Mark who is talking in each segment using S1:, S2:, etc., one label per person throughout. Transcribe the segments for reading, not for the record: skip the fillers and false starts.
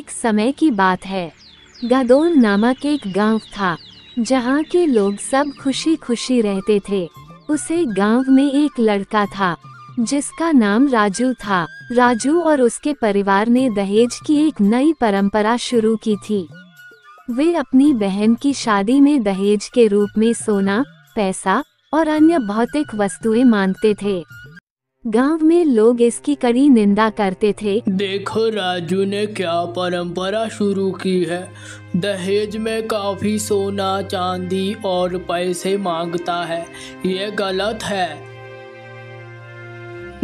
S1: एक समय की बात है। गदोल नामक एक गांव था, जहां के लोग सब खुशी खुशी रहते थे। उसे गांव में एक लड़का था, जिसका नाम राजू था। राजू और उसके परिवार ने दहेज की एक नई परंपरा शुरू की थी। वे अपनी बहन की शादी में दहेज के रूप में सोना, पैसा और अन्य भौतिक वस्तुएं मांगते थे। गांव में लोग इसकी कड़ी निंदा करते थे।
S2: देखो राजू ने क्या परंपरा शुरू की है। दहेज में काफी सोना, चांदी और पैसे मांगता है। ये गलत है।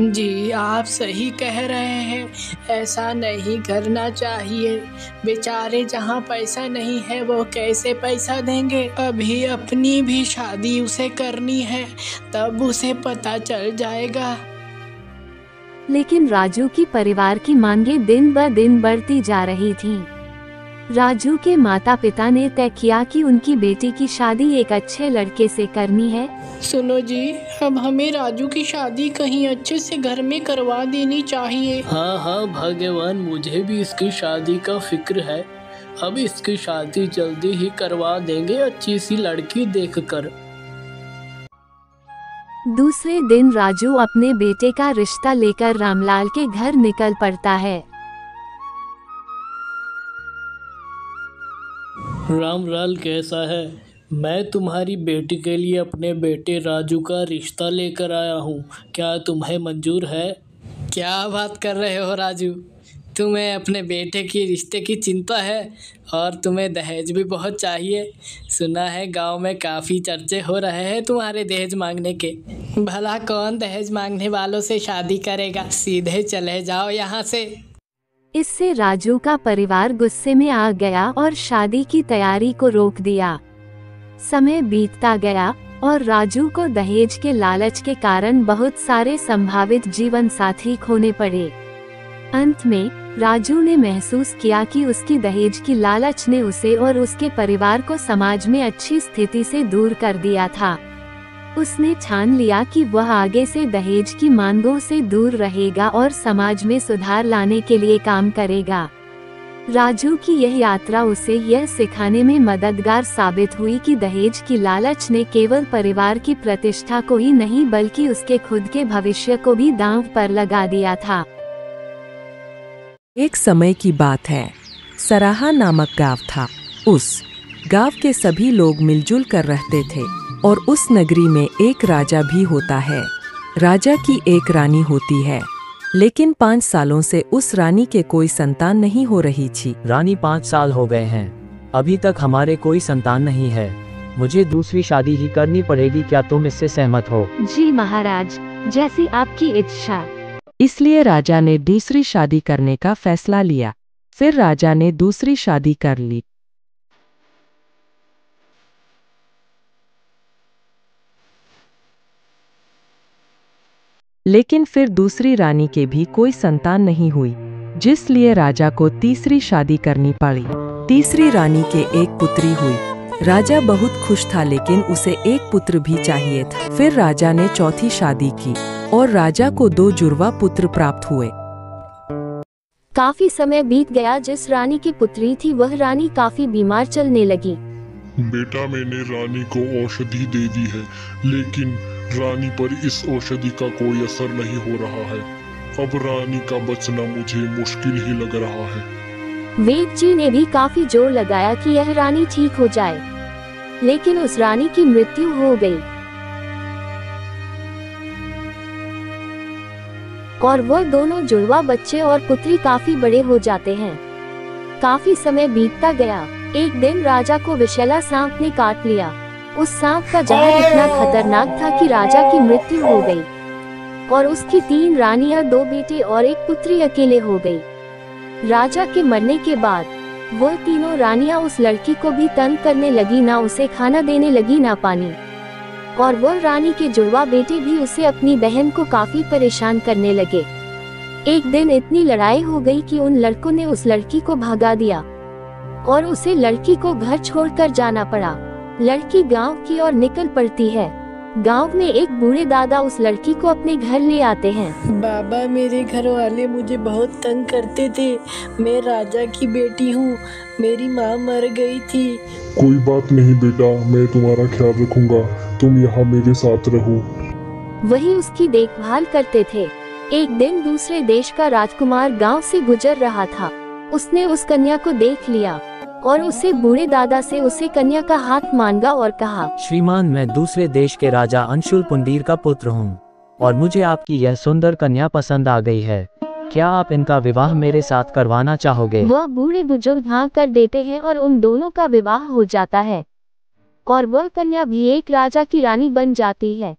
S3: जी आप सही कह रहे हैं, ऐसा नहीं करना चाहिए। बेचारे जहाँ पैसा नहीं है वो कैसे पैसा देंगे। अभी अपनी भी शादी उसे करनी है, तब उसे पता चल जाएगा।
S1: लेकिन राजू की परिवार की मांगें दिन ब दिन बढ़ती जा रही थीं। राजू के माता पिता ने तय किया कि उनकी बेटी की शादी एक अच्छे लड़के से करनी है।
S3: सुनो जी, अब हमें राजू की शादी कहीं अच्छे से घर में करवा देनी चाहिए।
S2: हाँ भगवान, मुझे भी इसकी शादी का फिक्र है। अब इसकी शादी जल्दी ही करवा देंगे, अच्छी सी लड़की देखकर।
S1: दूसरे दिन राजू अपने बेटे का रिश्ता लेकर रामलाल के घर निकल पड़ता है।
S2: रामलाल कैसा है? मैं तुम्हारी बेटी के लिए अपने बेटे राजू का रिश्ता लेकर आया हूँ। क्या तुम्हें मंजूर है?
S3: क्या बात कर रहे हो राजू, तुम्हें अपने बेटे की रिश्ते की चिंता है और तुम्हें दहेज भी बहुत चाहिए। सुना है गांव में काफ़ी चर्चे हो रहे हैं तुम्हारे दहेज मांगने के। भला कौन दहेज मांगने वालों से शादी करेगा? सीधे चले जाओ यहाँ से।
S1: इससे राजू का परिवार गुस्से में आ गया और शादी की तैयारी को रोक दिया। समय बीतता गया और राजू को दहेज के लालच के कारण बहुत सारे संभावित जीवन साथी खोने पड़े। अंत में राजू ने महसूस किया कि उसकी दहेज की लालच ने उसे और उसके परिवार को समाज में अच्छी स्थिति से दूर कर दिया था। उसने ठान लिया कि वह आगे से दहेज की मांगों से दूर रहेगा और समाज में सुधार लाने के लिए काम करेगा। राजू की यह यात्रा उसे यह सिखाने में मददगार साबित हुई कि दहेज की लालच ने केवल परिवार की प्रतिष्ठा को ही नहीं बल्कि उसके खुद के भविष्य को भी दांव पर लगा दिया था।
S4: एक समय की बात है, सराहा नामक गांव था। उस गांव के सभी लोग मिलजुल कर रहते थे और उस नगरी में एक राजा भी होता है। राजा की एक रानी होती है, लेकिन 5 सालों से उस रानी के कोई संतान नहीं हो रही थी।
S5: रानी 5 साल हो गए हैं, अभी तक हमारे कोई संतान नहीं है। मुझे दूसरी शादी ही करनी पड़ेगी। क्या तुम इससे सहमत हो?
S1: जी महाराज, जैसी आपकी इच्छा।
S4: इसलिए राजा ने दूसरी शादी करने का फैसला लिया। फिर राजा ने दूसरी शादी कर ली। लेकिन फिर दूसरी रानी के भी कोई संतान नहीं हुई, जिसलिए राजा को तीसरी शादी करनी पड़ी। तीसरी रानी के एक पुत्री हुई। राजा बहुत खुश था, लेकिन उसे एक पुत्र भी चाहिए था। फिर राजा ने चौथी शादी की और राजा को 2 जुड़वा पुत्र प्राप्त हुए।
S1: काफी समय बीत गया। जिस रानी की पुत्री थी वह रानी काफी बीमार चलने लगी।
S6: बेटा, मैंने रानी को औषधि दे दी है, लेकिन रानी पर इस औषधि का कोई असर नहीं हो रहा है। अब रानी का बचना मुझे मुश्किल ही लग रहा है।
S1: वेद जी ने भी काफी जोर लगाया कि यह रानी ठीक हो जाए, लेकिन उस रानी की मृत्यु हो गई और वह दोनों जुड़वा बच्चे और पुत्री काफी बड़े हो जाते हैं। काफी समय बीतता गया। एक दिन राजा को विषैला सांप ने काट लिया। उस सांप का जहर इतना खतरनाक था कि राजा की मृत्यु हो गई और उसकी 3 रानियां, 2 बेटे और एक पुत्री अकेले हो गई। राजा के मरने के बाद वह तीनों रानियां उस लड़की को भी तंग करने लगी, ना उसे खाना देने लगी ना पानी। और वह रानी के जुड़वा बेटे भी उसे अपनी बहन को काफी परेशान करने लगे। एक दिन इतनी लड़ाई हो गई कि उन लड़कों ने उस लड़की को भगा दिया और उसे लड़की को घर छोड़कर जाना पड़ा। लड़की गांव की ओर निकल पड़ती है। गांव में एक बूढ़े दादा उस लड़की को अपने घर ले आते हैं।
S2: बाबा, मेरे घर वाले मुझे बहुत तंग करते थे। मैं राजा की बेटी हूँ, मेरी माँ मर गई थी।
S6: कोई बात नहीं बेटा, मैं तुम्हारा ख्याल रखूंगा, तुम यहाँ मेरे साथ रहो।
S1: वही उसकी देखभाल करते थे। एक दिन दूसरे देश का राजकुमार गांव से गुजर रहा था। उसने उस कन्या को देख लिया और उसे बूढ़े दादा से उसे कन्या का हाथ मांगा और कहा,
S5: श्रीमान, मैं दूसरे देश के राजा अंशुल पुंडीर का पुत्र हूँ और मुझे आपकी यह सुंदर कन्या पसंद आ गई है। क्या आप इनका विवाह मेरे साथ करवाना चाहोगे?
S1: वह बूढ़े बुजुर्ग हाँ कर देते हैं और उन दोनों का विवाह हो जाता है और वह कन्या भी एक राजा की रानी बन जाती है।